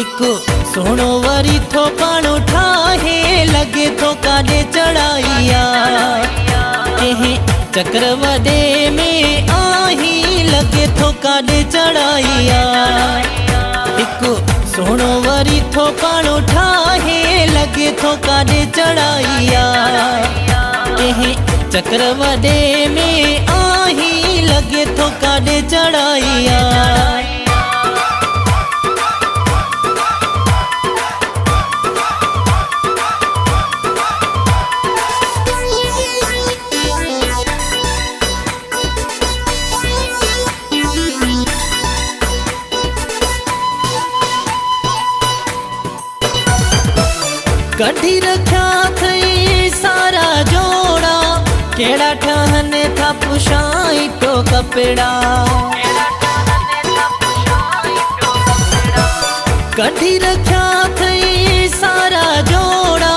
एक सोनो वरी थो पाणो ठाहे लगे थो काॾे चढ़ाइया कंहिं चक्र वॾे में आही लगे थो काॾे चढ़ाइया एक सोनो वरी थो पाणो ठाहे लगे थो काॾे चढ़ाइया कंहिं चक्र वॾे में आही लगे थो काॾे चढ़ाइया। कढी रखा थई सारा जोड़ा केड़ा ठहने था पुछाई तो कपड़ा कढी रखा थई सारा जोड़ा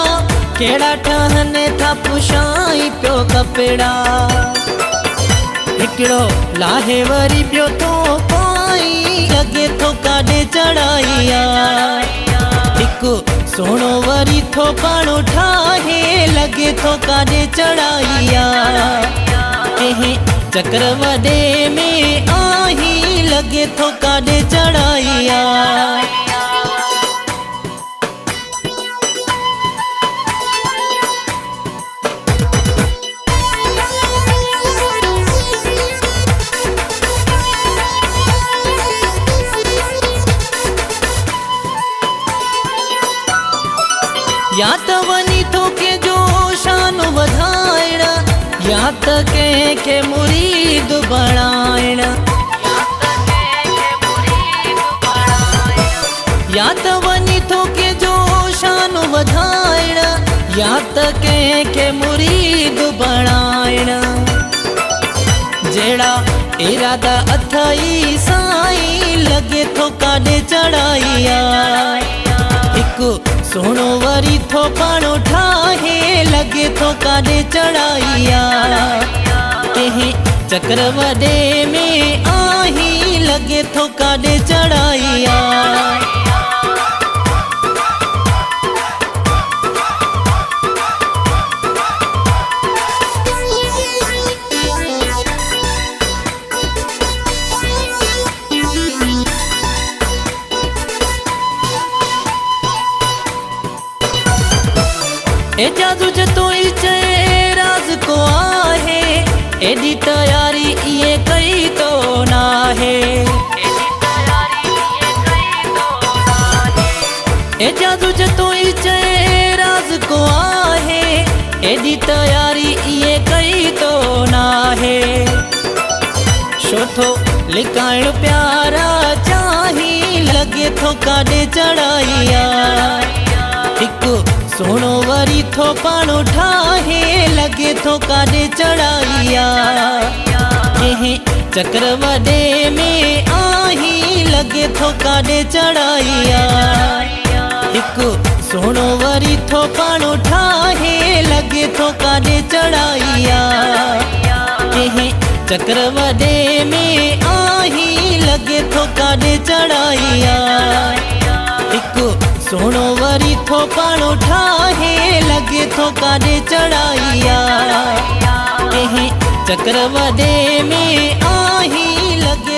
केड़ा ठहने था पुछाई तो कपड़ा हिकड़ो लाहे वरी पियो तो पाई लगे थो काॾे चढ़ाइया एक सोनो वरी थो पाणो ठाहे लगे थो काॾे चढ़ाइया कंहिं चक्र वॾे में आही लगे थो काॾे चढ़ाइया। या त वनी थो के जो शान वधाइण या त कंहिंखे मुरीद बणाइण या त वनी थो के जो शान वधाइण या त कंहिंखे मुरीद बणाइण जहिड़ा इरादा अथई साईं लगे थो काॾे चढ़ाइया एक सोनो वरी थो पाणो ठाहे लगे थो काॾे चढ़ाइया कंहिं चक्र वॾे में आही लगे थो काॾे चढ़ाइया। एजाज़ जतो ई चए राज़ को आहे एडी तैयारी ये कई तो नाहे एजाज़ जतो ई चए राज़ को आहे एडी तैयारी ये कई तो नाहे शोथो लिकाइण प्यारा चाही लगे थो काॾे चढ़ाइया एक सोनो वरी थो पाणो ठाहे लगे थो काॾे चढ़ाइया कंहिं चक्र वॾे में आही लगे थो काॾे चढ़ाइया एक सोनो वरी थो पाणो ठाहे लगे थो काॾे चढ़ाइया कंहिं चक्र वॾे में आही लगे थो काॾे चढ़ाइया एक सोनो वरी थो पाणो ठाहे लगे थो काॾे चढ़ाइया कंहिं चक्र वॾे में आही लगे